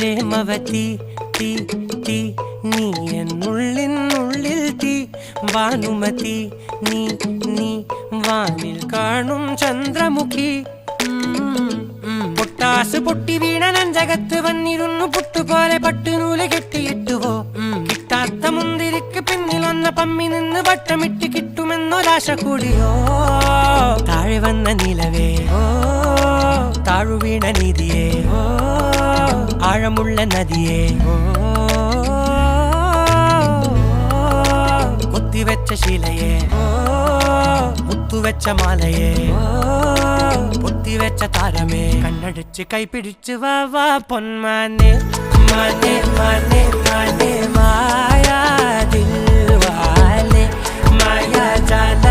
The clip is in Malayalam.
പ്രേമവതി തീ തീ നീ എന്നുള്ളിൽ തീ ഭാനുമതി നീ നീ വാനിൽ കാണും ചന്ദ്രമുഖി പൊട്ടാസ് പൊട്ടി വീണ നെഞ്ചകത്ത് വന്നിരുന്നു പുട്ടുപോലെ പട്ടുനൂല് കെട്ടിയിട്ടുവോ കിട്ടാത്ത മുന്തിരിക്ക് പിന്നിൽ വന്ന പമ്മി നിന്ന് വട്ടമിട്ട് കിട്ടുമെന്നൊരാശ കൂടിയോ താഴെ വന്ന നിലവേ താഴു വീണ നിധിയേ ആഴമുള്ള നദിയേ കൊത്തിവെച്ച ശിലയേ മുത്തുവെച്ച മാലയേ പൊത്തിവെച്ച താരമേ കണ്ണടിച്ച് കൈപിടിച്ച് വാ വാ പൊന്മാനെ മാനെ മാനെ മാനെ മായാ ദിൽവാലെ മായാ ജാല